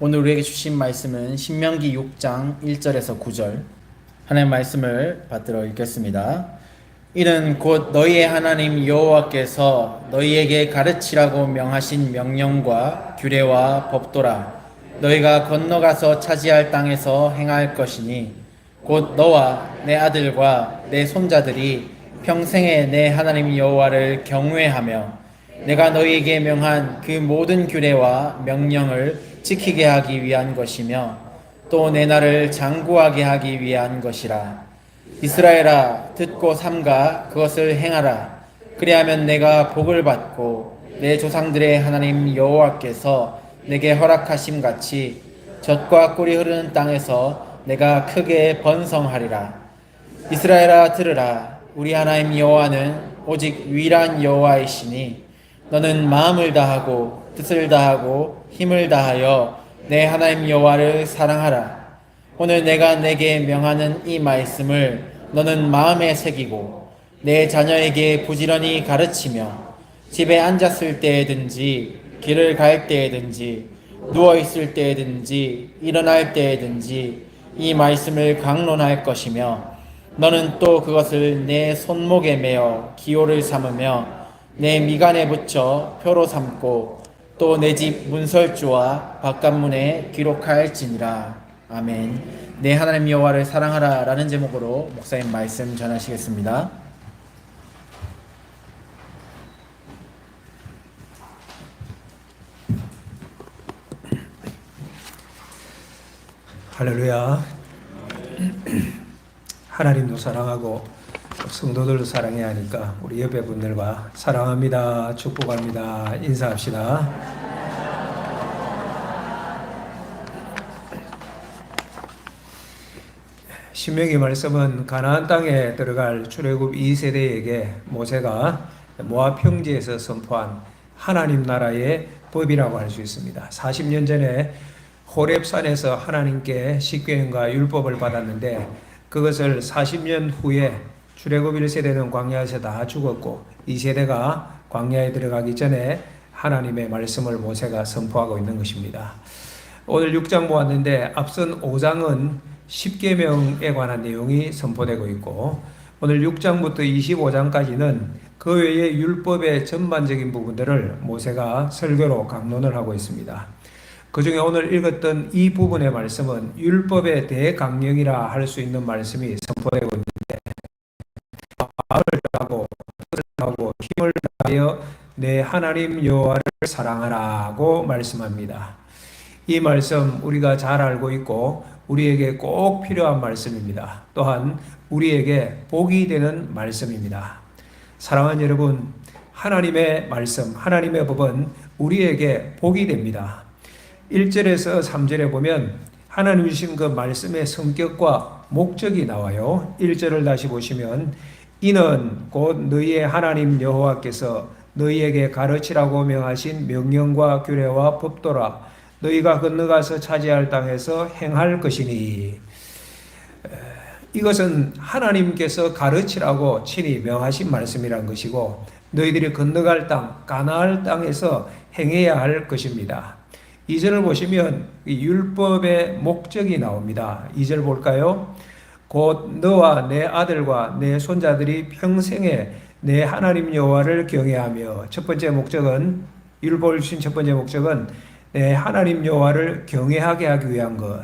오늘 우리에게 주신 말씀은 신명기 6장 1절에서 9절 하나님의 말씀을 받들어 읽겠습니다. 이는 곧 너희의 하나님 여호와께서 너희에게 가르치라고 명하신 명령과 규례와 법도라. 너희가 건너가서 차지할 땅에서 행할 것이니 곧 너와 내 아들과 내 손자들이 평생에 내 하나님 여호와를 경외하며 내가 너희에게 명한 그 모든 규례와 명령을 지키게 하기 위한 것이며 또 내 날을 장구하게 하기 위한 것이라. 이스라엘아, 듣고 삼가 그것을 행하라. 그리하면 내가 복을 받고 내 조상들의 하나님 여호와께서 내게 허락하심 같이 젖과 꿀이 흐르는 땅에서 내가 크게 번성하리라. 이스라엘아, 들으라. 우리 하나님 여호와는 오직 유일한 여호와이시니 너는 마음을 다하고 뜻을 다하고 힘을 다하여 내 하나님 여호와를 사랑하라. 오늘 내가 내게 명하는 이 말씀을 너는 마음에 새기고 내 자녀에게 부지런히 가르치며 집에 앉았을 때에든지 길을 갈 때에든지 누워 있을 때에든지 일어날 때에든지 이 말씀을 강론할 것이며 너는 또 그것을 내 손목에 매어 기호를 삼으며 내 미간에 붙여 표로 삼고 또 내 집 문설주와 바깥문에 기록할지니라. 아멘. 내 하나님 여호와를 사랑하라 라는 제목으로 목사님 말씀 전하시겠습니다. 할렐루야. 하나님도 사랑하고 성도들도 사랑해야 하니까 우리 옆에 분들과 사랑합니다, 축복합니다 인사합시다. 신명기 말씀은 가나안 땅에 들어갈 출애굽 2세대에게 모세가 모압 평지에서 선포한 하나님 나라의 법이라고 할 수 있습니다. 40년 전에 호렙산에서 하나님께 십계명과 율법을 받았는데 그것을 40년 후에 출애굽 1세대는 광야에서 다 죽었고 2세대가 광야에 들어가기 전에 하나님의 말씀을 모세가 선포하고 있는 것입니다. 오늘 6장 보았는데 앞선 5장은 십계명에 관한 내용이 선포되고 있고 오늘 6장부터 25장까지는 그 외의 율법의 전반적인 부분들을 모세가 설교로 강론을 하고 있습니다. 그 중에 오늘 읽었던 이 부분의 말씀은 율법의 대강령이라 할 수 있는 말씀이 선포되고 있는데 마음을 다하고 뜻을 다하고 힘을 다하여 내 하나님 여호와를 사랑하라고 말씀합니다. 이 말씀 우리가 잘 알고 있고 우리에게 꼭 필요한 말씀입니다. 또한 우리에게 복이 되는 말씀입니다. 사랑하는 여러분, 하나님의 말씀, 하나님의 법은 우리에게 복이 됩니다. 1절에서 3절에 보면 하나님 주신 그 말씀의 성격과 목적이 나와요. 1절을 다시 보시면 이는 곧 너희의 하나님 여호와께서 너희에게 가르치라고 명하신 명령과 규례와 법도라. 너희가 건너가서 차지할 땅에서 행할 것이니. 이것은 하나님께서 가르치라고 친히 명하신 말씀이란 것이고 너희들이 건너갈 땅, 가나안 땅에서 행해야 할 것입니다. 2절을 보시면 율법의 목적이 나옵니다. 2절 볼까요? 곧 너와 내 아들과 내 손자들이 평생에 내 하나님 여호와를 경외하며 첫 번째 목적은 율법을 주신 첫 번째 목적은 내 하나님 여호와를 경외하게 하기 위한 것.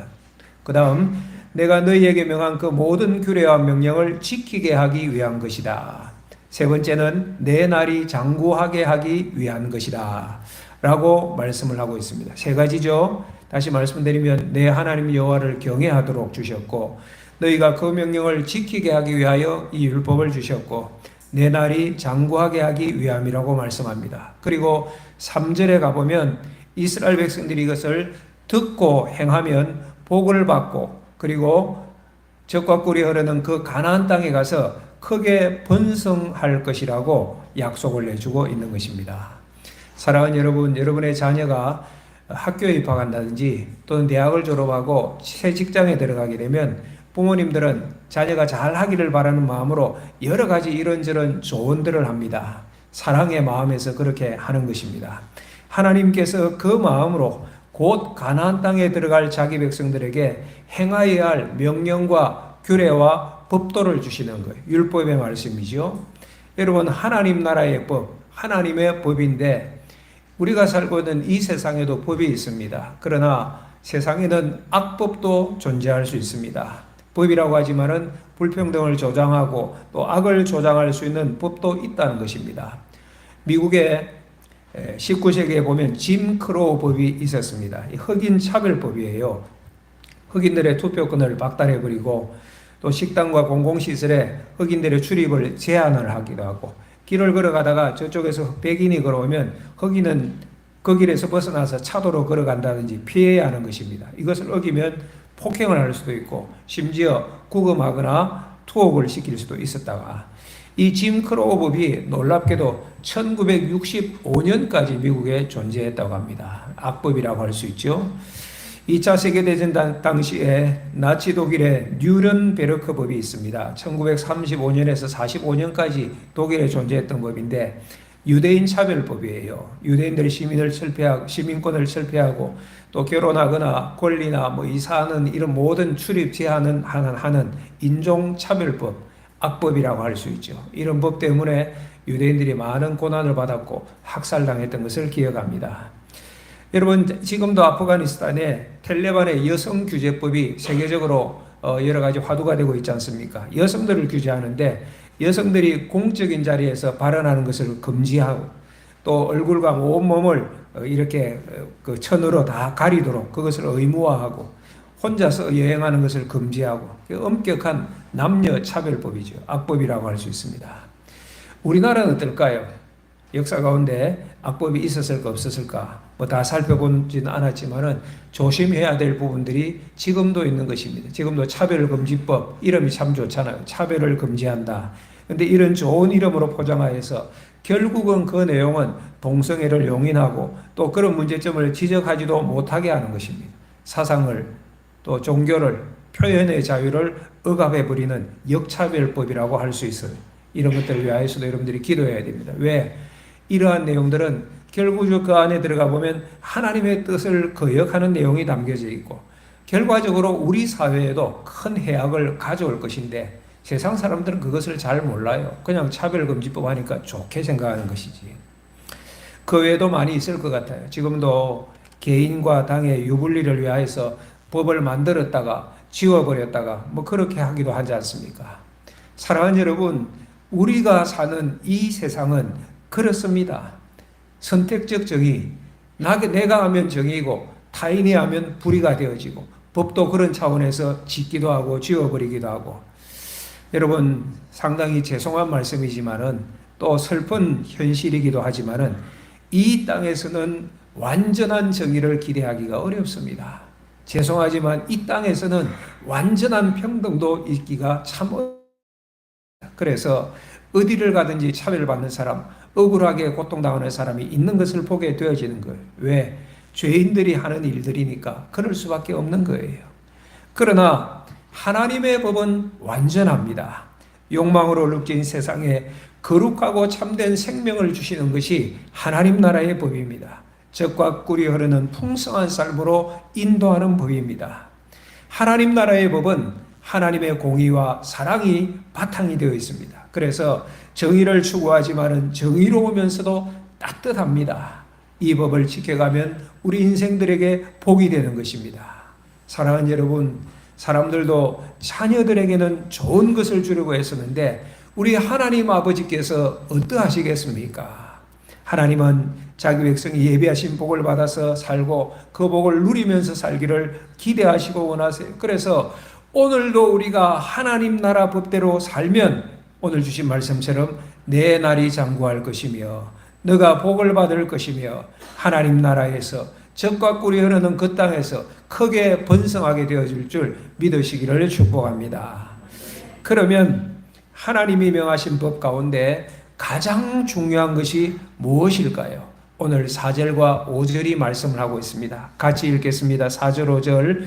그 다음 내가 너희에게 명한 그 모든 규례와 명령을 지키게 하기 위한 것이다. 세 번째는 내 날이 장구하게 하기 위한 것이다 라고 말씀을 하고 있습니다. 세 가지죠. 다시 말씀드리면 내 하나님 여호와를 경외하도록 주셨고 너희가 그 명령을 지키게 하기 위하여 이 율법을 주셨고 내 날이 장구하게 하기 위함이라고 말씀합니다. 그리고 3절에 가보면 이스라엘 백성들이 이것을 듣고 행하면 복을 받고 그리고 젖과 꿀이 흐르는 그 가나안 땅에 가서 크게 번성할 것이라고 약속을 내주고 있는 것입니다. 사랑하는 여러분, 여러분의 자녀가 학교에 입학한다든지 또는 대학을 졸업하고 새 직장에 들어가게 되면 부모님들은 자녀가 잘 하기를 바라는 마음으로 여러 가지 이런저런 조언들을 합니다. 사랑의 마음에서 그렇게 하는 것입니다. 하나님께서 그 마음으로 곧 가나안 땅에 들어갈 자기 백성들에게 행하여야 할 명령과 규례와 법도를 주시는 거예요. 율법의 말씀이죠. 여러분, 하나님 나라의 법, 하나님의 법인데 우리가 살고 있는 이 세상에도 법이 있습니다. 그러나 세상에는 악법도 존재할 수 있습니다. 법이라고 하지만은 불평등을 조장하고 또 악을 조장할 수 있는 법도 있다는 것입니다. 미국의 19세기에 보면 짐 크로우 법이 있었습니다. 흑인 차별법이에요. 흑인들의 투표권을 박탈해버리고 또 식당과 공공시설에 흑인들의 출입을 제한을 하기도 하고, 길을 걸어가다가 저쪽에서 백인이 걸어오면 흑인은 그 길에서 벗어나서 차도로 걸어간다든지 피해야 하는 것입니다. 이것을 어기면 폭행을 할 수도 있고 심지어 구금하거나 투옥을 시킬 수도 있었다가, 이 짐 크로우 법이 놀랍게도 1965년까지 미국에 존재했다고 합니다. 악법이라고 할 수 있죠. 2차 세계대전 당시에 나치 독일의 뉴른베르크 법이 있습니다. 1935년에서 45년까지 독일에 존재했던 법인데 유대인 차별법이에요. 유대인들이 시민권을 철폐하고 또 결혼하거나 권리나 뭐 이사하는 이런 모든 출입 제한은 하는 인종차별법, 악법이라고 할 수 있죠. 이런 법 때문에 유대인들이 많은 고난을 받았고 학살당했던 것을 기억합니다. 여러분, 지금도 아프가니스탄에 텔레반의 여성 규제법이 세계적으로 여러 가지 화두가 되고 있지 않습니까? 여성들을 규제하는데 여성들이 공적인 자리에서 발언하는 것을 금지하고 또 얼굴과 온몸을 이렇게 그 천으로 다 가리도록 그것을 의무화하고 혼자서 여행하는 것을 금지하고 엄격한 남녀 차별법이죠. 악법이라고 할 수 있습니다. 우리나라는 어떨까요? 역사 가운데 악법이 있었을까 없었을까 뭐 다 살펴보지는 않았지만은 조심해야 될 부분들이 지금도 있는 것입니다. 지금도 차별금지법, 이름이 참 좋잖아요. 차별을 금지한다. 근데 이런 좋은 이름으로 포장하여서 결국은 그 내용은 동성애를 용인하고 또 그런 문제점을 지적하지도 못하게 하는 것입니다. 사상을 또 종교를, 표현의 자유를 억압해버리는 역차별법이라고 할 수 있어요. 이런 것들을 위하여서도 여러분들이 기도해야 됩니다. 왜? 이러한 내용들은 결국 그 안에 들어가 보면 하나님의 뜻을 거역하는 내용이 담겨져 있고 결과적으로 우리 사회에도 큰 해악을 가져올 것인데 세상 사람들은 그것을 잘 몰라요. 그냥 차별금지법 하니까 좋게 생각하는 것이지. 그 외에도 많이 있을 것 같아요. 지금도 개인과 당의 유불리를 위하여서 법을 만들었다가 지워버렸다가 뭐 그렇게 하기도 하지 않습니까? 사랑하는 여러분, 우리가 사는 이 세상은 그렇습니다. 선택적 정의, 내가 하면 정의고 타인이 하면 불의가 되어지고 법도 그런 차원에서 짓기도 하고 지워버리기도 하고, 여러분 상당히 죄송한 말씀이지만은 또 슬픈 현실이기도 하지만은 이 땅에서는 완전한 정의를 기대하기가 어렵습니다. 죄송하지만 이 땅에서는 완전한 평등도 있기가 참 어렵습니다. 그래서 어디를 가든지 차별받는 사람, 억울하게 고통당하는 사람이 있는 것을 보게 되어지는 거예요. 왜? 죄인들이 하는 일들이니까 그럴 수밖에 없는 거예요. 그러나 하나님의 법은 완전합니다. 욕망으로 룩진 세상에 거룩하고 참된 생명을 주시는 것이 하나님 나라의 법입니다. 젖과 꿀이 흐르는 풍성한 삶으로 인도하는 법입니다. 하나님 나라의 법은 하나님의 공의와 사랑이 바탕이 되어 있습니다. 그래서 정의를 추구하지만은 정의로우면서도 따뜻합니다. 이 법을 지켜가면 우리 인생들에게 복이 되는 것입니다. 사랑하는 여러분, 사람들도 자녀들에게는 좋은 것을 주려고 했었는데 우리 하나님 아버지께서 어떠하시겠습니까? 하나님은 자기 백성이 예비하신 복을 받아서 살고 그 복을 누리면서 살기를 기대하시고 원하세요. 그래서 오늘도 우리가 하나님 나라 법대로 살면 오늘 주신 말씀처럼 내 날이 장구할 것이며 너가 복을 받을 것이며 하나님 나라에서 젖과 꿀이 흐르는 그 땅에서 크게 번성하게 되어질 줄 믿으시기를 축복합니다. 그러면 하나님이 명하신 법 가운데 가장 중요한 것이 무엇일까요? 오늘 4절과 5절이 말씀을 하고 있습니다. 같이 읽겠습니다. 4절 5절.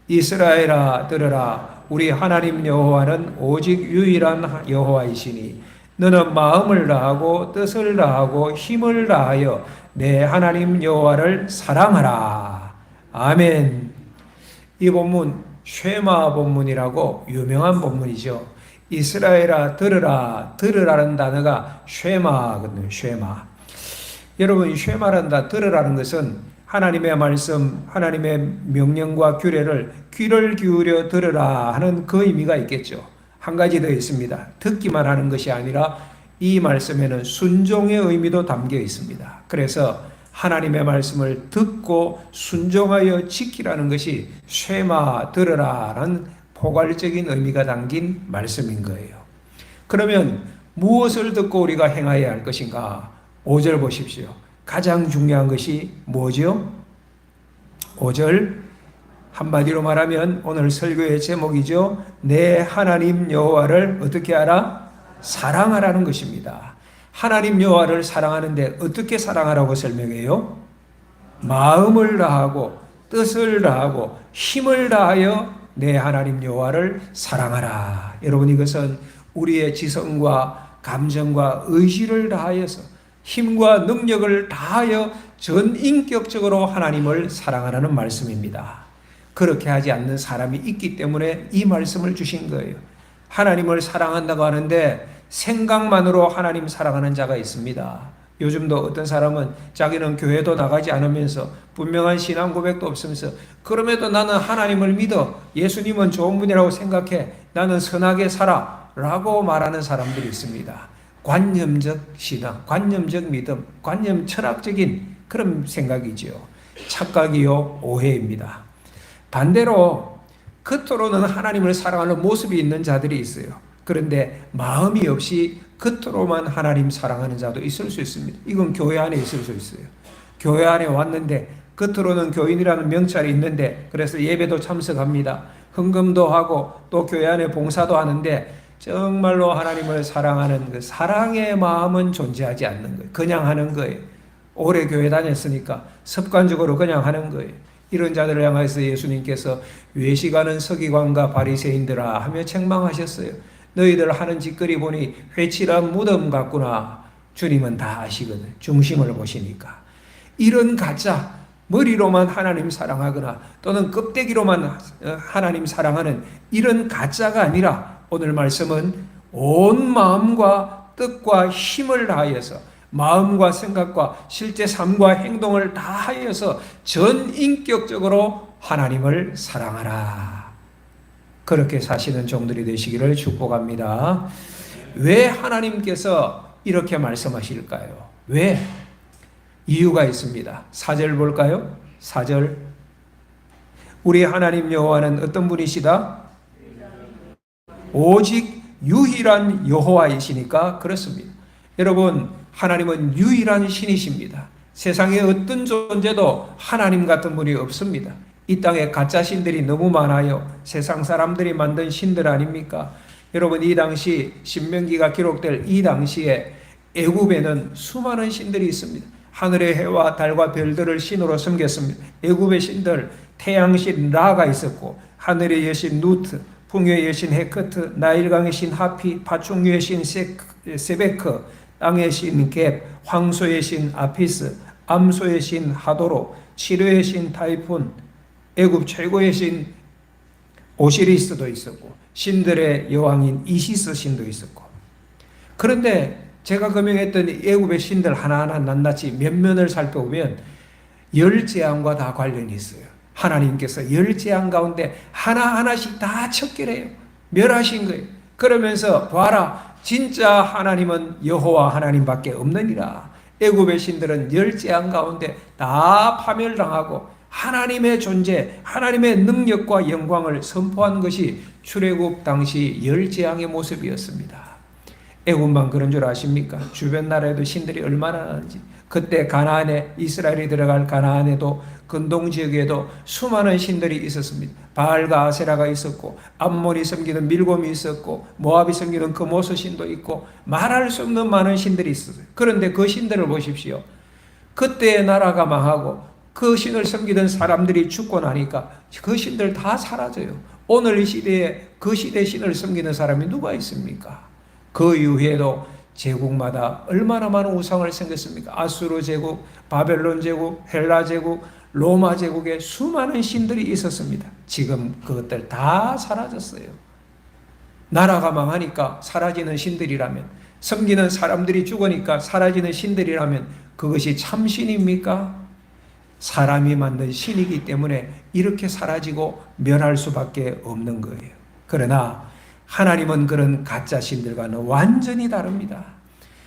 이스라엘아 들으라. 우리 하나님 여호와는 오직 유일한 여호와이시니 너는 마음을 다하고 뜻을 다하고 힘을 다하여 내 하나님 여호와를 사랑하라. 아멘. 이 본문 쉐마 본문이라고 유명한 본문이죠. 이스라엘아 들으라. 들으라는 단어가 쉐마거든요. 쉐마. 여러분, 쉐마라는 단어 들으라는 것은 하나님의 말씀, 하나님의 명령과 규례를 귀를 기울여 들으라 하는 그 의미가 있겠죠. 한 가지 더 있습니다. 듣기만 하는 것이 아니라 이 말씀에는 순종의 의미도 담겨 있습니다. 그래서 하나님의 말씀을 듣고 순종하여 지키라는 것이 쉐마 들으라라는 포괄적인 의미가 담긴 말씀인 거예요. 그러면 무엇을 듣고 우리가 행하여야 할 것인가? 5절 보십시오. 가장 중요한 것이 뭐죠? 5절 한마디로 말하면 오늘 설교의 제목이죠. 내 하나님 여호와를 어떻게 하라? 사랑하라는 것입니다. 하나님 여호와를 사랑하는데 어떻게 사랑하라고 설명해요? 마음을 다하고 뜻을 다하고 힘을 다하여 내 하나님 여호와를 사랑하라. 여러분, 이것은 우리의 지성과 감정과 의지를 다하여서 힘과 능력을 다하여 전인격적으로 하나님을 사랑하라는 말씀입니다. 그렇게 하지 않는 사람이 있기 때문에 이 말씀을 주신 거예요. 하나님을 사랑한다고 하는데 생각만으로 하나님 사랑하는 자가 있습니다. 요즘도 어떤 사람은 자기는 교회도 나가지 않으면서 분명한 신앙 고백도 없으면서 그럼에도 나는 하나님을 믿어, 예수님은 좋은 분이라고 생각해, 나는 선하게 살아 라고 말하는 사람들이 있습니다. 관념적 신앙, 관념적 믿음, 관념 철학적인 그런 생각이지요. 착각이요, 오해입니다. 반대로 겉으로는 하나님을 사랑하는 모습이 있는 자들이 있어요. 그런데 마음이 없이 겉으로만 하나님 사랑하는 자도 있을 수 있습니다. 이건 교회 안에 있을 수 있어요. 교회 안에 왔는데 겉으로는 교인이라는 명찰이 있는데 그래서 예배도 참석합니다. 헌금도 하고 또 교회 안에 봉사도 하는데 정말로 하나님을 사랑하는 그 사랑의 마음은 존재하지 않는 거예요. 그냥 하는 거예요. 오래 교회 다녔으니까 습관적으로 그냥 하는 거예요. 이런 자들을 향해서 예수님께서 외식하는 서기관과 바리새인들아 하며 책망하셨어요. 너희들 하는 짓거리 보니 회칠한 무덤 같구나. 주님은 다 아시거든. 중심을 보시니까. 이런 가짜, 머리로만 하나님 사랑하거나 또는 껍데기로만 하나님 사랑하는 이런 가짜가 아니라 오늘 말씀은 온 마음과 뜻과 힘을 다하여서 마음과 생각과 실제 삶과 행동을 다하여서 전인격적으로 하나님을 사랑하라. 그렇게 사시는 종들이 되시기를 축복합니다. 왜 하나님께서 이렇게 말씀하실까요? 왜? 이유가 있습니다. 4절 볼까요? 4절. 우리 하나님 여호와는 어떤 분이시다? 오직 유일한 여호와이시니까 그렇습니다. 여러분, 하나님은 유일한 신이십니다. 세상에 어떤 존재도 하나님 같은 분이 없습니다. 이 땅에 가짜 신들이 너무 많아요. 세상 사람들이 만든 신들 아닙니까? 여러분, 이 당시 신명기가 기록될 이 당시에 애굽에는 수많은 신들이 있습니다. 하늘의 해와 달과 별들을 신으로 섬겼습니다. 애굽의 신들, 태양신 라가 있었고 하늘의 여신 누트, 풍요의 여신 헤크트, 나일강의 신 하피, 파충류의 신 세베크, 땅의 신 갭, 황소의 신 아피스, 암소의 신 하도로, 치료의 신 타이푼, 애굽 최고의 신 오시리스도 있었고 신들의 여왕인 이시스 신도 있었고. 그런데 제가 금명했던 애굽의 신들 하나하나 낱낱이 면면을 살펴보면 열 재앙과 다 관련이 있어요. 하나님께서 열 재앙 가운데 하나하나씩 다 척결해요. 멸하신 거예요. 그러면서 봐라, 진짜 하나님은 여호와 하나님밖에 없느니라. 애굽의 신들은 열 재앙 가운데 다 파멸당하고 하나님의 존재, 하나님의 능력과 영광을 선포한 것이 출애굽 당시 열 재앙의 모습이었습니다. 애굽만 그런 줄 아십니까? 주변 나라에도 신들이 얼마나 많은지. 그때 가나안에, 이스라엘이 들어갈 가나안에도 근동 지역에도 수많은 신들이 있었습니다. 바알과 아세라가 있었고 암몬이 섬기는 밀곰이 있었고 모압이 섬기는 그모스 신도 있고 말할 수 없는 많은 신들이 있었어요. 그런데 그 신들을 보십시오. 그때의 나라가 망하고 그 신을 섬기던 사람들이 죽고 나니까 그 신들 다 사라져요. 오늘 이 시대에 그 시대 신을 섬기는 사람이 누가 있습니까? 그 이후에도 제국마다 얼마나 많은 우상을 섬겼습니까? 아수르 제국, 바벨론 제국, 헬라 제국, 로마 제국에 수많은 신들이 있었습니다. 지금 그것들 다 사라졌어요. 나라가 망하니까 사라지는 신들이라면, 섬기는 사람들이 죽으니까 사라지는 신들이라면 그것이 참신입니까? 사람이 만든 신이기 때문에 이렇게 사라지고 멸할 수밖에 없는 거예요. 그러나 하나님은 그런 가짜 신들과는 완전히 다릅니다.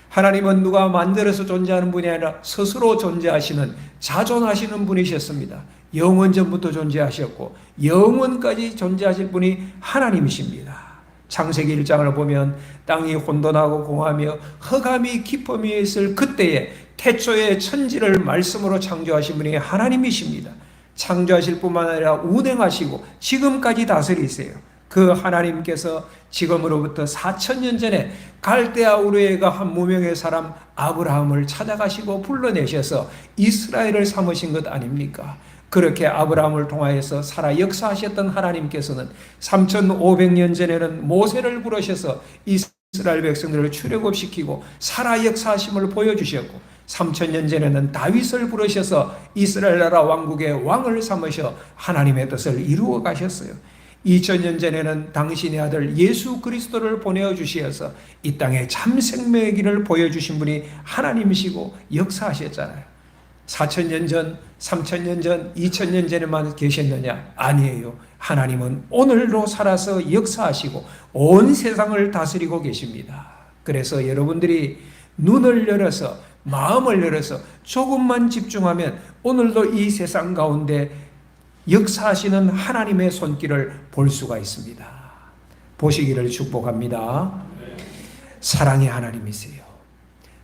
하나님은 누가 만들어서 존재하는 분이 아니라 스스로 존재하시는, 자존하시는 분이셨습니다. 영원 전부터 존재하셨고 영원까지 존재하실 분이 하나님이십니다. 창세기 1장을 보면 땅이 혼돈하고 공하며 흑암이 깊음이 있을 그때에 태초에 천지를 말씀으로 창조하신 분이 하나님이십니다. 창조하실 뿐만 아니라 운행하시고 지금까지 다스리세요. 그 하나님께서 지금으로부터 4,000년 전에 갈대아 우르에가 한 무명의 사람 아브라함을 찾아가시고 불러내셔서 이스라엘을 삼으신 것 아닙니까? 그렇게 아브라함을 통하여서 살아 역사하셨던 하나님께서는 3,500년 전에는 모세를 부르셔서 이스라엘 백성들을 출애굽시키고 살아 역사하심을 보여주셨고 3,000년 전에는 다윗을 부르셔서 이스라엘 나라 왕국의 왕을 삼으셔 하나님의 뜻을 이루어 가셨어요. 2000년 전에는 당신의 아들 예수 그리스도를 보내어 주시어서 이 땅에 참 생명의 길을 보여주신 분이 하나님이시고 역사하셨잖아요. 4,000년 전, 3,000년 전, 2,000년 전에만 계셨느냐? 아니에요. 하나님은 오늘로 살아서 역사하시고 온 세상을 다스리고 계십니다. 그래서 여러분들이 눈을 열어서, 마음을 열어서 조금만 집중하면 오늘도 이 세상 가운데 역사하시는 하나님의 손길을 볼 수가 있습니다. 보시기를 축복합니다. 사랑의 하나님이세요.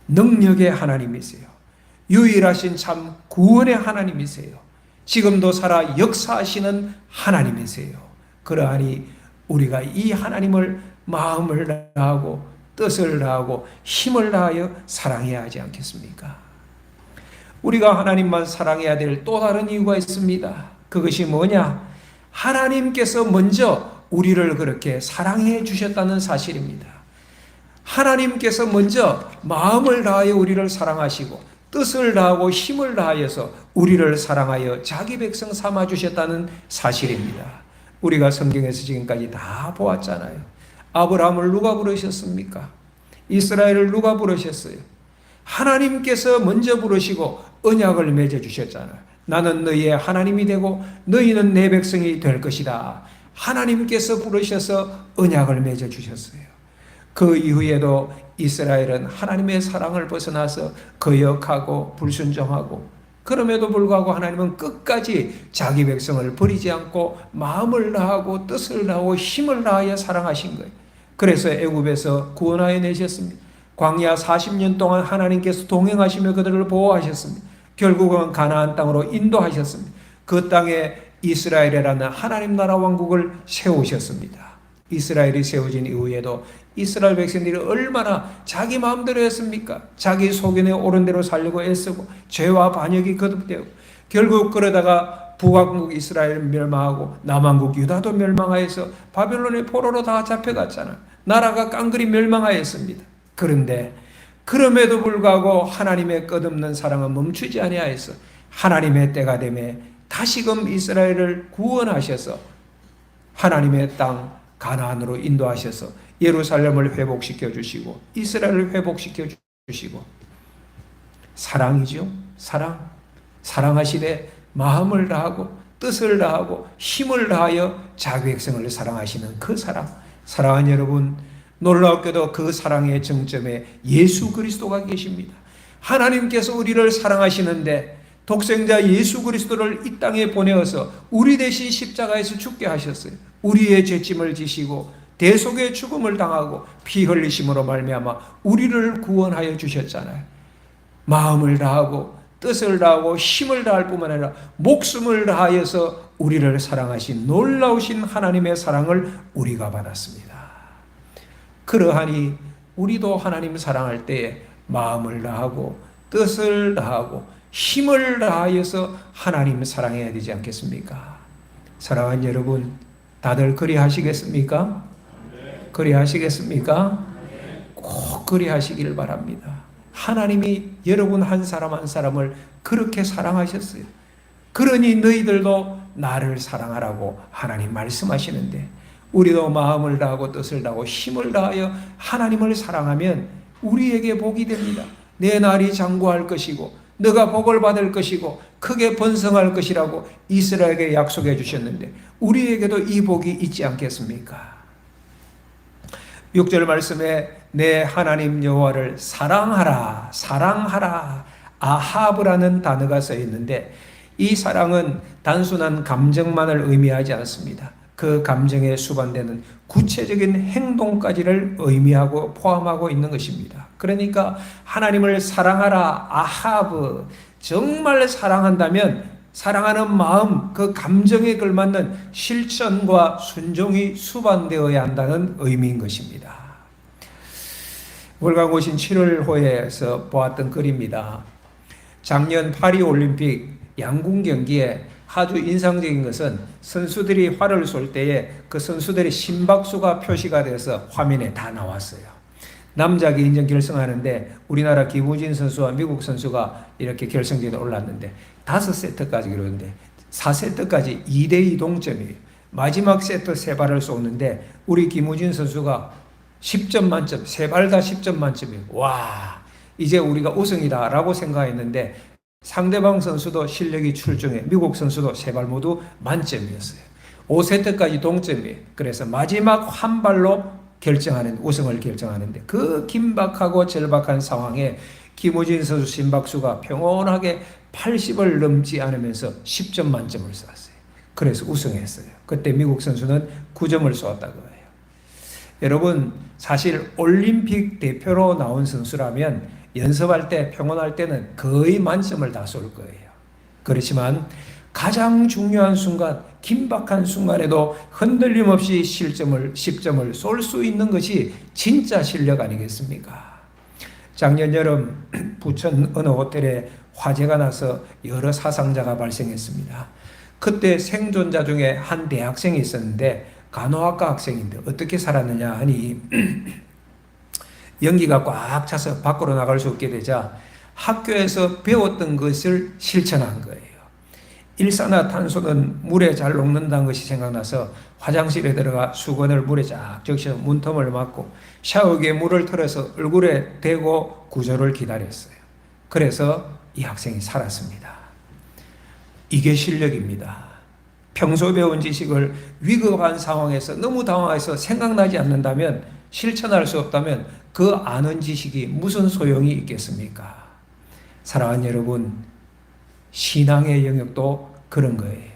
능력의 하나님이세요. 유일하신 참 구원의 하나님이세요. 지금도 살아 역사하시는 하나님이세요. 그러하니 우리가 이 하나님을 마음을 다하고 뜻을 다하고 힘을 다하여 사랑해야 하지 않겠습니까? 우리가 하나님만 사랑해야 될 또 다른 이유가 있습니다. 그것이 뭐냐? 하나님께서 먼저 우리를 그렇게 사랑해 주셨다는 사실입니다. 하나님께서 먼저 마음을 다하여 우리를 사랑하시고 뜻을 다하고 힘을 다하여서 우리를 사랑하여 자기 백성 삼아 주셨다는 사실입니다. 우리가 성경에서 지금까지 다 보았잖아요. 아브라함을 누가 부르셨습니까? 이스라엘을 누가 부르셨어요? 하나님께서 먼저 부르시고 언약을 맺어 주셨잖아요. 나는 너희의 하나님이 되고 너희는 내 백성이 될 것이다. 하나님께서 부르셔서 언약을 맺어 주셨어요. 그 이후에도 이스라엘은 하나님의 사랑을 벗어나서 거역하고 불순종하고, 그럼에도 불구하고 하나님은 끝까지 자기 백성을 버리지 않고 마음을 다하고 뜻을 다하고 힘을 다하여 사랑하신 거예요. 그래서 애굽에서 구원하여 내셨습니다. 광야 40년 동안 하나님께서 동행하시며 그들을 보호하셨습니다. 결국은 가나안 땅으로 인도하셨습니다. 그 땅에 이스라엘이라는 하나님 나라 왕국을 세우셨습니다. 이스라엘이 세워진 이후에도 이스라엘 백성들이 얼마나 자기 마음대로 했습니까? 자기 소견에 옳은 대로 살려고 애쓰고 죄와 반역이 거듭되고 결국 그러다가 북왕국 이스라엘 멸망하고 남왕국 유다도 멸망하여서 바벨론의 포로로 다 잡혀갔잖아요. 나라가 깡그리 멸망하였습니다. 그런데 그럼에도 불구하고 하나님의 끝없는 사랑은 멈추지 아니하여서 하나님의 때가 되매 다시금 이스라엘을 구원하셔서 하나님의 땅 가나안으로 인도하셔서 예루살렘을 회복시켜 주시고 이스라엘을 회복시켜 주시고, 사랑이죠. 사랑하시되 마음을 다하고 뜻을 다하고 힘을 다하여 자기 백성을 사랑하시는 그 사랑하는 여러분, 놀랍게도 그 사랑의 정점에 예수 그리스도가 계십니다. 하나님께서 우리를 사랑하시는데 독생자 예수 그리스도를 이 땅에 보내어서 우리 대신 십자가에서 죽게 하셨어요. 우리의 죄짐을 지시고 대속의 죽음을 당하고 피 흘리심으로 말미암아 우리를 구원하여 주셨잖아요. 마음을 다하고 뜻을 다하고 힘을 다할 뿐만 아니라 목숨을 다하여서 우리를 사랑하신 놀라우신 하나님의 사랑을 우리가 받았습니다. 그러하니 우리도 하나님 사랑할 때에 마음을 다하고 뜻을 다하고 힘을 다하여서 하나님 사랑해야 되지 않겠습니까? 사랑하는 여러분, 다들 그리하시겠습니까? 그리하시겠습니까? 꼭 그리하시기를 바랍니다. 하나님이 여러분 한 사람 한 사람을 그렇게 사랑하셨어요. 그러니 너희들도 나를 사랑하라고 하나님 말씀하시는데, 우리도 마음을 다하고 뜻을 다하고 힘을 다하여 하나님을 사랑하면 우리에게 복이 됩니다. 내 날이 장구할 것이고 너가 복을 받을 것이고 크게 번성할 것이라고 이스라엘에게 약속해 주셨는데 우리에게도 이 복이 있지 않겠습니까? 6절 말씀에 내 하나님 여호와를 사랑하라, 사랑하라, 아하브라는 단어가 써 있는데, 이 사랑은 단순한 감정만을 의미하지 않습니다. 그 감정에 수반되는 구체적인 행동까지를 의미하고 포함하고 있는 것입니다. 그러니까 하나님을 사랑하라, 아하브, 정말 사랑한다면 사랑하는 마음, 그 감정에 걸맞는 실천과 순종이 수반되어야 한다는 의미인 것입니다. 월간고신 7월호에서 보았던 글입니다. 작년 파리 올림픽 양궁 경기에 아주 인상적인 것은 선수들이 활을 쏠 때에 그 선수들의 심박수가 표시가 돼서 화면에 다 나왔어요. 남자 개인전 결승하는데 우리나라 김우진 선수와 미국 선수가 이렇게 결승전에 올랐는데 5세트까지 이루는데 4세트까지 2대2 동점이에요. 마지막 세트 3발을 쏘는데 우리 김우진 선수가 10점 만점, 3발 다 10점 만점이에요. 와, 이제 우리가 우승이다 라고 생각했는데 상대방 선수도 실력이 출중해 미국 선수도 3발 모두 만점이었어요. 5세트까지 동점이에요. 그래서 마지막 한 발로 결정하는, 우승을 결정하는데 그 긴박하고 절박한 상황에 김우진 선수 심박수가 평온하게 80을 넘지 않으면서 10점 만점을 쐈어요. 그래서 우승했어요. 그때 미국 선수는 9점을 쏘았다고 해요. 여러분, 사실 올림픽 대표로 나온 선수라면 연습할 때, 평온할 때는 거의 만점을 다 쏠 거예요. 그렇지만 가장 중요한 순간, 긴박한 순간에도 흔들림 없이 10점을 쏠 수 있는 것이 진짜 실력 아니겠습니까? 작년 여름 부천 어느 호텔에 화재가 나서 여러 사상자가 발생했습니다. 그때 생존자 중에 한 대학생이 있었는데 간호학과 학생인데 어떻게 살았느냐 하니 연기가 꽉 차서 밖으로 나갈 수 없게 되자 학교에서 배웠던 것을 실천한 거예요. 일산화탄소는 물에 잘 녹는다는 것이 생각나서 화장실에 들어가 수건을 물에 쫙 적셔 문틈을 막고 샤워기에 물을 틀어서 얼굴에 대고 구조를 기다렸어요. 그래서 이 학생이 살았습니다. 이게 실력입니다. 평소 배운 지식을 위급한 상황에서 너무 당황해서 생각나지 않는다면, 실천할 수 없다면 그 아는 지식이 무슨 소용이 있겠습니까? 사랑하는 여러분, 신앙의 영역도 그런 거예요.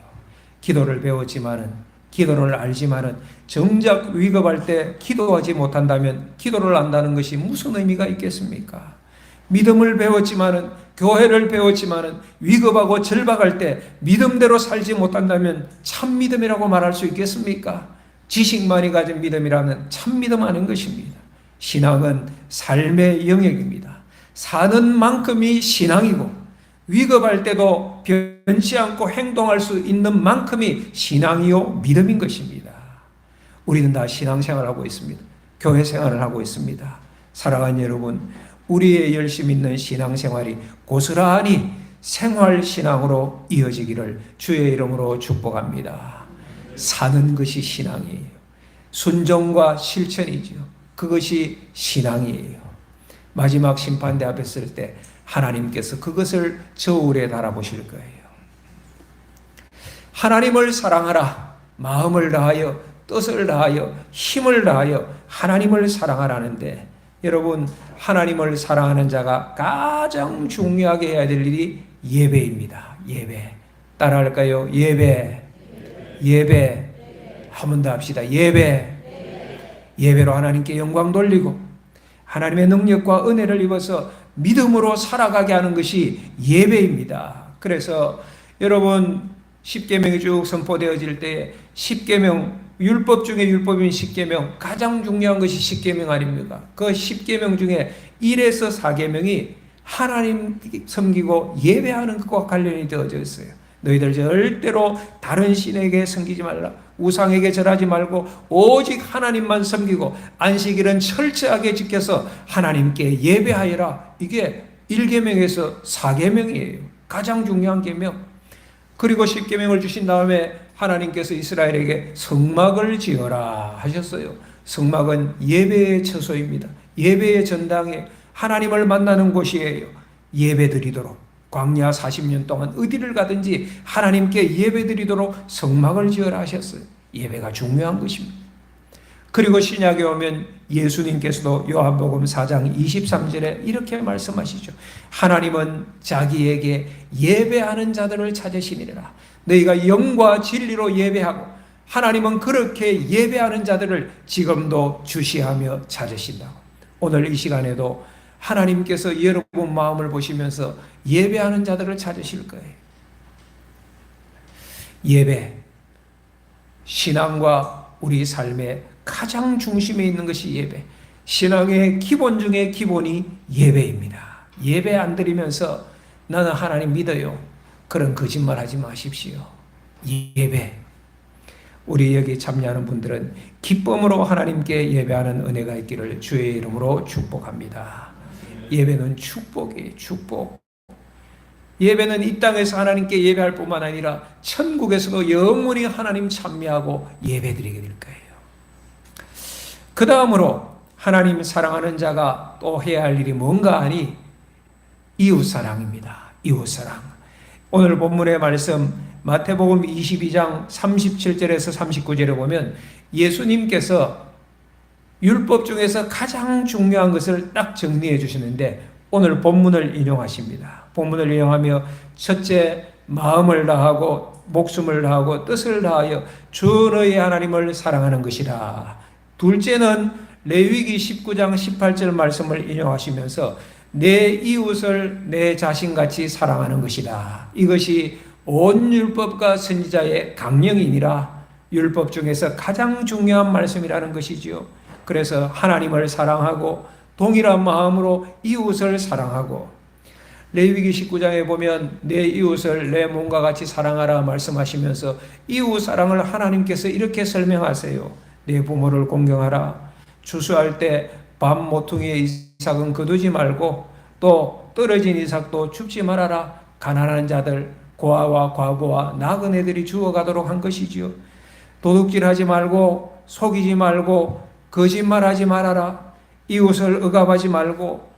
기도를 배웠지만은, 기도를 알지만은 정작 위급할 때 기도하지 못한다면 기도를 안다는 것이 무슨 의미가 있겠습니까? 믿음을 배웠지만은, 교회를 배웠지만은 위급하고 절박할 때 믿음대로 살지 못한다면 참 믿음이라고 말할 수 있겠습니까? 지식만이 가진 믿음이라면 참 믿음 아닌 것입니다. 신앙은 삶의 영역입니다. 사는 만큼이 신앙이고 위급할 때도 변치 않고 행동할 수 있는 만큼이 신앙이요 믿음인 것입니다. 우리는 다 신앙생활을 하고 있습니다. 교회 생활을 하고 있습니다. 사랑하는 여러분, 우리의 열심 있는 신앙생활이 고스란히 생활신앙으로 이어지기를 주의 이름으로 축복합니다. 사는 것이 신앙이에요. 순종과 실천이죠. 그것이 신앙이에요. 마지막 심판대 앞에 설 때 하나님께서 그것을 저울에 달아보실 거예요. 하나님을 사랑하라. 마음을 다하여, 뜻을 다하여, 힘을 다하여 하나님을 사랑하라는데, 여러분, 하나님을 사랑하는 자가 가장 중요하게 해야 될 일이 예배입니다. 예배. 따라할까요? 예배. 예배. 한 번 더 합시다. 예배. 예배로 하나님께 영광 돌리고 하나님의 능력과 은혜를 입어서 믿음으로 살아가게 하는 것이 예배입니다. 그래서 여러분, 십계명이 쭉 선포되어질 때 십계명, 율법 중에 율법인 십계명, 가장 중요한 것이 십계명 아닙니까? 그 십계명 중에 1에서 4계명이 하나님 섬기고 예배하는 것과 관련이 되어져 있어요. 너희들 절대로 다른 신에게 섬기지 말라. 우상에게 절하지 말고 오직 하나님만 섬기고 안식일은 철저하게 지켜서 하나님께 예배하여라. 이게 1계명에서 4계명이에요. 가장 중요한 계명. 그리고 십계명을 주신 다음에 하나님께서 이스라엘에게 성막을 지어라 하셨어요. 성막은 예배의 처소입니다. 예배의 전당에 하나님을 만나는 곳이에요. 예배드리도록 광야 40년 동안 어디를 가든지 하나님께 예배드리도록 성막을 지어라 하셨어요. 예배가 중요한 것입니다. 그리고 신약에 오면 예수님께서도 요한복음 4장 23절에 이렇게 말씀하시죠. 하나님은 자기에게 예배하는 자들을 찾으시니라. 너희가 영과 진리로 예배하고 하나님은 그렇게 예배하는 자들을 지금도 주시하며 찾으신다고. 오늘 이 시간에도 하나님께서 여러분 마음을 보시면서 예배하는 자들을 찾으실 거예요. 예배, 신앙과 우리 삶의 가장 중심에 있는 것이 예배. 신앙의 기본 중에 기본이 예배입니다. 예배 안 드리면서 나는 하나님 믿어요, 그런 거짓말 하지 마십시오. 예배. 우리 여기 참여하는 분들은 기쁨으로 하나님께 예배하는 은혜가 있기를 주의 이름으로 축복합니다. 예배는 축복이에요. 축복. 예배는 이 땅에서 하나님께 예배할 뿐만 아니라 천국에서도 영원히 하나님 찬미하고 예배드리게 될 거예요. 그 다음으로 하나님 사랑하는 자가 또 해야 할 일이 뭔가 하니 이웃사랑입니다. 이웃사랑. 오늘 본문의 말씀 마태복음 22장 37절에서 39절에 보면 예수님께서 율법 중에서 가장 중요한 것을 딱 정리해 주시는데 오늘 본문을 인용하십니다. 본문을 인용하며 첫째, 마음을 다하고 목숨을 다하고 뜻을 다하여 주 너희 하나님을 사랑하는 것이라. 둘째는 레위기 19장 18절 말씀을 인용하시면서 내 이웃을 내 자신같이 사랑하는 것이다. 이것이 온 율법과 선지자의 강령이니라. 율법 중에서 가장 중요한 말씀이라는 것이지요. 그래서 하나님을 사랑하고 동일한 마음으로 이웃을 사랑하고, 레위기 19장에 보면 내 이웃을 내 몸과 같이 사랑하라 말씀하시면서 이웃 사랑을 하나님께서 이렇게 설명하세요. 내 부모를 공경하라. 추수할 때 밤 모퉁이에 이삭은 거두지 말고 또 떨어진 이삭도 줍지 말아라. 가난한 자들, 고아와 과부와 나그네들이 죽어가도록 한 것이지요. 도둑질하지 말고 속이지 말고 거짓말하지 말아라. 이웃을 억압하지 말고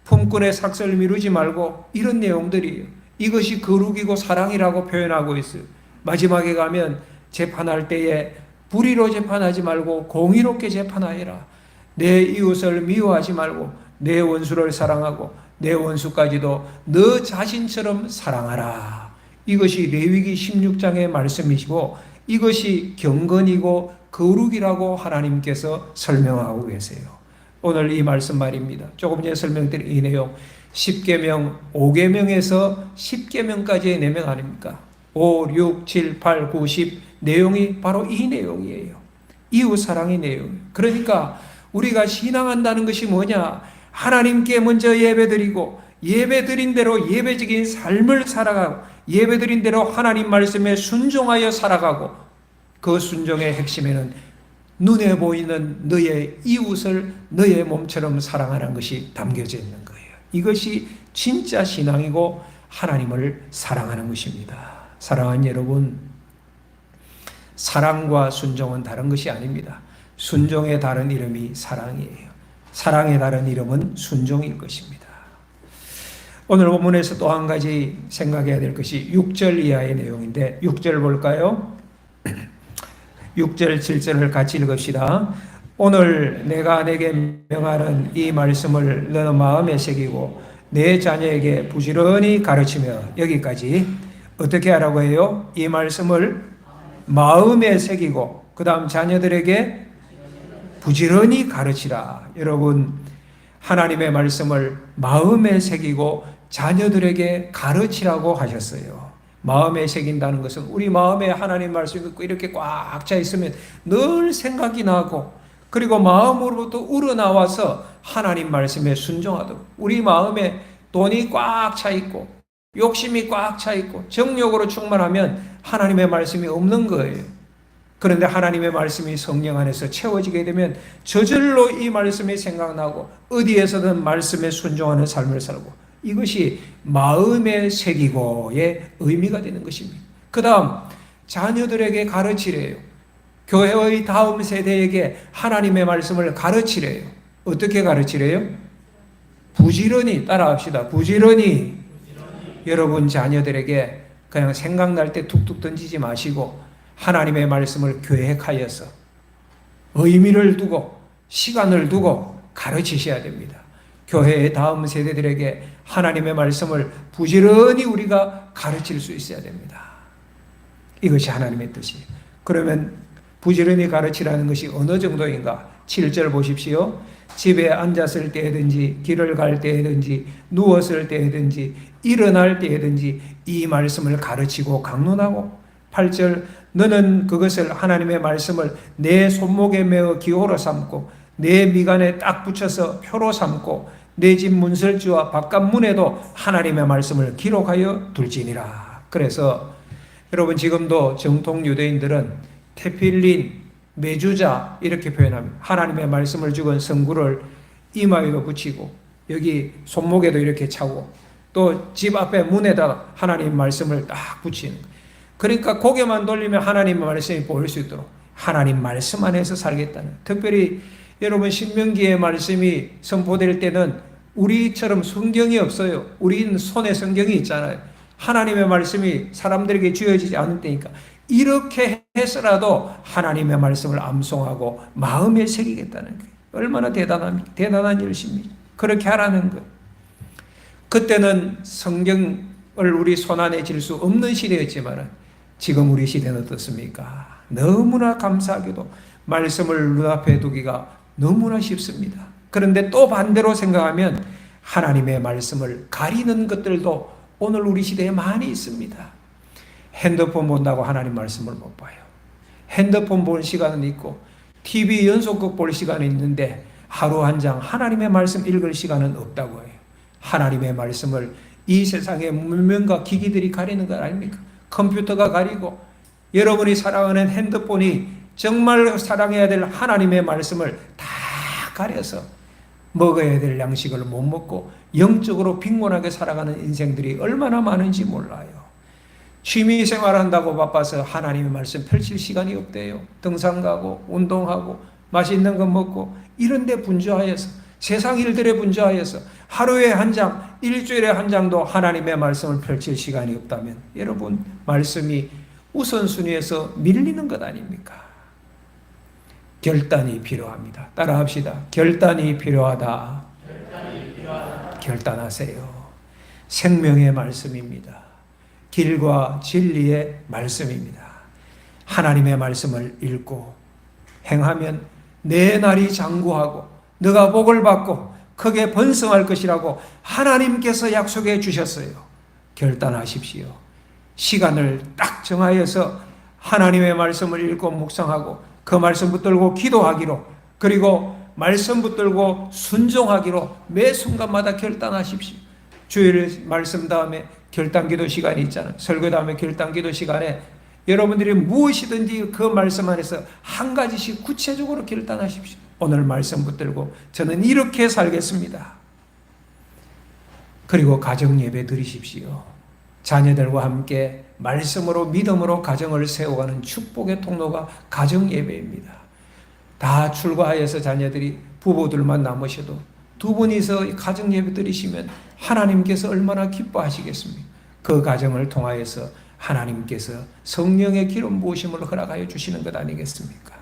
품꾼의 삭슬 미루지 말고, 이런 내용들이에요. 이것이 거룩이고 사랑이라고 표현하고 있어요. 마지막에 가면 재판할 때에 불의로 재판하지 말고 공의롭게 재판하여라. 내 이웃을 미워하지 말고 내 원수를 사랑하고 내 원수까지도 너 자신처럼 사랑하라. 이것이 레위기 16장의 말씀이시고 이것이 경건이고 거룩이라고 하나님께서 설명하고 계세요. 오늘 이 말씀 말입니다. 조금 전에 설명드린 이 내용, 10계명, 5계명에서 10계명까지의 내용 아닙니까? 5, 6, 7, 8, 9, 10 내용이 바로 이 내용이에요. 이웃사랑의 내용. 그러니까 우리가 신앙한다는 것이 뭐냐? 하나님께 먼저 예배드리고 예배드린 대로 예배적인 삶을 살아가고 예배드린 대로 하나님 말씀에 순종하여 살아가고, 그 순종의 핵심에는 눈에 보이는 너의 이웃을 너의 몸처럼 사랑하는 것이 담겨져 있는 거예요. 이것이 진짜 신앙이고 하나님을 사랑하는 것입니다. 사랑하는 여러분, 사랑과 순종은 다른 것이 아닙니다. 순종의 다른 이름이 사랑이에요. 사랑의 다른 이름은 순종일 것입니다. 오늘 본문에서 또 한 가지 생각해야 될 것이 6절 이하의 내용인데, 6절 볼까요? 6절 7절을 같이 읽읍시다. 오늘 내가 내게 명하는 이 말씀을 너는 마음에 새기고 내 자녀에게 부지런히 가르치며, 여기까지 어떻게 하라고 해요? 이 말씀을 마음에 새기고 그 다음 자녀들에게 부지런히 가르치라. 여러분, 하나님의 말씀을 마음에 새기고 자녀들에게 가르치라고 하셨어요. 마음에 새긴다는 것은 우리 마음에 하나님 말씀이 이렇게 꽉 차 있으면 늘 생각이 나고, 그리고 마음으로부터 우러나와서 하나님 말씀에 순종하도록, 우리 마음에 돈이 꽉 차 있고 욕심이 꽉 차 있고 정욕으로 충만하면 하나님의 말씀이 없는 거예요. 그런데 하나님의 말씀이 성령 안에서 채워지게 되면 저절로 이 말씀이 생각나고 어디에서든 말씀에 순종하는 삶을 살고, 이것이 마음에 새기고의 의미가 되는 것입니다. 그 다음 자녀들에게 가르치래요. 교회의 다음 세대에게 하나님의 말씀을 가르치래요. 어떻게 가르치래요? 부지런히 따라합시다. 부지런히 여러분 자녀들에게 그냥 생각날 때 툭툭 던지지 마시고 하나님의 말씀을 계획하여서 의미를 두고 시간을 두고 가르치셔야 됩니다. 교회의 다음 세대들에게 하나님의 말씀을 부지런히 우리가 가르칠 수 있어야 됩니다. 이것이 하나님의 뜻이에요. 그러면 부지런히 가르치라는 것이 어느 정도인가? 7절 보십시오. 집에 앉았을 때든지 길을 갈 때든지 누웠을 때든지 일어날 때든지 이 말씀을 가르치고 강론하고 8절 너는 그것을 하나님의 말씀을 내 손목에 메어 기호로 삼고 내 미간에 딱 붙여서 표로 삼고 내 집 문설주와 바깥 문에도 하나님의 말씀을 기록하여 둘지니라. 그래서 여러분 지금도 정통 유대인들은 테필린, 메주자 이렇게 표현합니다. 하나님의 말씀을 죽은 성구를 이마에도 붙이고 여기 손목에도 이렇게 차고 또 집 앞에 문에다 하나님 말씀을 딱 붙이는 거예요. 그러니까 고개만 돌리면 하나님의 말씀이 보일 수 있도록 하나님 말씀 안에서 살겠다는. 특별히 여러분 신명기의 말씀이 선포될 때는 우리처럼 성경이 없어요. 우리는 손에 성경이 있잖아요. 하나님의 말씀이 사람들에게 주어지지 않을 때니까 이렇게 해서라도 하나님의 말씀을 암송하고 마음에 새기겠다는 거예요. 얼마나 대단한 일심이죠. 그렇게 하라는 거예요. 그때는 성경을 우리 손안에 쥘 수 없는 시대였지만 지금 우리 시대는 어떻습니까? 너무나 감사하게도 말씀을 눈앞에 두기가 너무나 쉽습니다. 그런데 또 반대로 생각하면 하나님의 말씀을 가리는 것들도 오늘 우리 시대에 많이 있습니다. 핸드폰 본다고 하나님 말씀을 못 봐요. 핸드폰 볼 시간은 있고 TV 연속극 볼 시간은 있는데 하루 한 장 하나님의 말씀 읽을 시간은 없다고 해요. 하나님의 말씀을 이 세상의 문명과 기기들이 가리는 것 아닙니까? 컴퓨터가 가리고 여러분이 사랑하는 핸드폰이 정말 사랑해야 될 하나님의 말씀을 다 가려서 먹어야 될 양식을 못 먹고 영적으로 빈곤하게 살아가는 인생들이 얼마나 많은지 몰라요. 취미 생활한다고 바빠서 하나님의 말씀 펼칠 시간이 없대요. 등산 가고 운동하고 맛있는 거 먹고 이런 데 분주하여서 세상 일들에 분주하여서 하루에 한 장, 일주일에 한 장도 하나님의 말씀을 펼칠 시간이 없다면 여러분 말씀이 우선순위에서 밀리는 것 아닙니까? 결단이 필요합니다. 따라합시다. 결단이 필요하다. 결단하세요. 생명의 말씀입니다. 길과 진리의 말씀입니다. 하나님의 말씀을 읽고 행하면 내 날이 장구하고 너가 복을 받고 크게 번성할 것이라고 하나님께서 약속해 주셨어요. 결단하십시오. 시간을 딱 정하여서 하나님의 말씀을 읽고 묵상하고 그 말씀 붙들고 기도하기로 그리고 말씀 붙들고 순종하기로 매 순간마다 결단하십시오. 주일 말씀 다음에 결단기도 시간이 있잖아요. 설교 다음에 결단기도 시간에 여러분들이 무엇이든지 그 말씀 안에서 한 가지씩 구체적으로 결단하십시오. 오늘 말씀 붙들고 저는 이렇게 살겠습니다. 그리고 가정 예배 드리십시오. 자녀들과 함께 말씀으로 믿음으로 가정을 세워가는 축복의 통로가 가정 예배입니다. 다 출가하여서 자녀들이 부부들만 남으셔도 두 분이서 가정 예배 드리시면 하나님께서 얼마나 기뻐하시겠습니까? 그 가정을 통하여서 하나님께서 성령의 기름 부으심을 허락하여 주시는 것 아니겠습니까?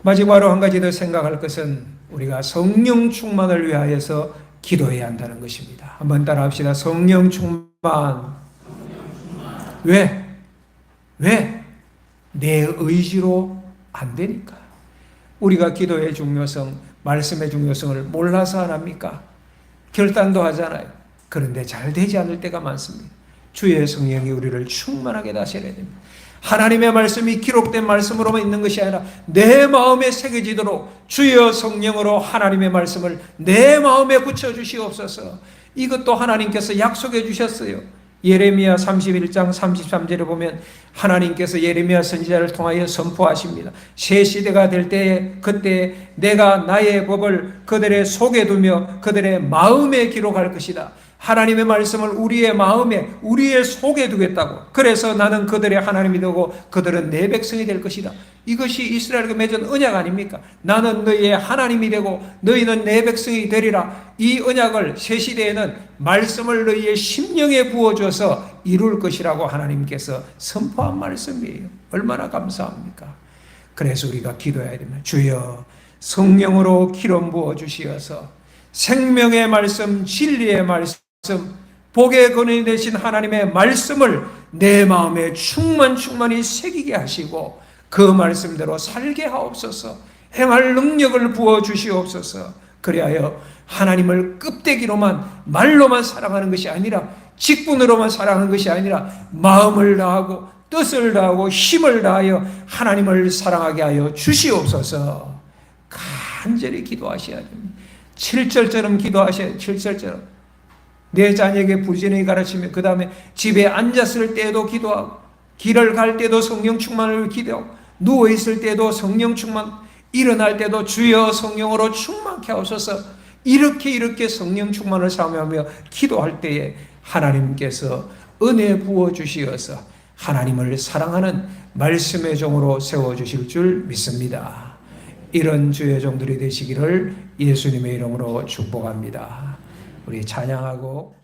마지막으로 한 가지 더 생각할 것은 우리가 성령 충만을 위하여서 기도해야 한다는 것입니다. 한번 따라 합시다. 성령 충만. 왜? 내 의지로 안 되니까. 우리가 기도의 중요성, 말씀의 중요성을 몰라서 안 합니까? 결단도 하잖아요. 그런데 잘 되지 않을 때가 많습니다. 주의 성령이 우리를 충만하게 하셔야 됩니다. 하나님의 말씀이 기록된 말씀으로만 있는 것이 아니라 내 마음에 새겨지도록 주여 성령으로 하나님의 말씀을 내 마음에 붙여주시옵소서. 이것도 하나님께서 약속해 주셨어요. 예레미야 31장 33절에 보면 하나님께서 예레미야 선지자를 통하여 선포하십니다. 새 시대가 될 때에 그때 내가 나의 법을 그들의 속에 두며 그들의 마음에 기록할 것이다. 하나님의 말씀을 우리의 마음에, 우리의 속에 두겠다고. 그래서 나는 그들의 하나님이 되고 그들은 내 백성이 될 것이다. 이것이 이스라엘과 맺은 언약 아닙니까? 나는 너희의 하나님이 되고 너희는 내 백성이 되리라. 이 언약을 새 시대에는 말씀을 너희의 심령에 부어줘서 이룰 것이라고 하나님께서 선포한 말씀이에요. 얼마나 감사합니까? 그래서 우리가 기도해야 됩니다. 주여, 성령으로 기름 부어 주시어서 생명의 말씀, 진리의 말씀, 복의 근원이 되신 하나님의 말씀을 내 마음에 충만히 새기게 하시고 그 말씀대로 살게 하옵소서. 행할 능력을 부어 주시옵소서. 그리하여 하나님을 껍데기로만, 말로만 사랑하는 것이 아니라, 직분으로만 사랑하는 것이 아니라 마음을 다하고 뜻을 다하고 힘을 다하여 하나님을 사랑하게 하여 주시옵소서. 간절히 기도하셔야 됩니다. 7절처럼 기도하셔야 돼요. 7절처럼 내 자녀에게 부지런히 가르치며 그 다음에 집에 앉았을 때도 기도하고 길을 갈 때도 성령 충만을 기도하고 누워있을 때도 성령 충만, 일어날 때도 주여 성령으로 충만케 하소서. 이렇게 성령 충만을 사모하며 기도할 때에 하나님께서 은혜 부어주시어서 하나님을 사랑하는 말씀의 종으로 세워주실 줄 믿습니다. 이런 주의 종들이 되시기를 예수님의 이름으로 축복합니다. 우리 찬양하고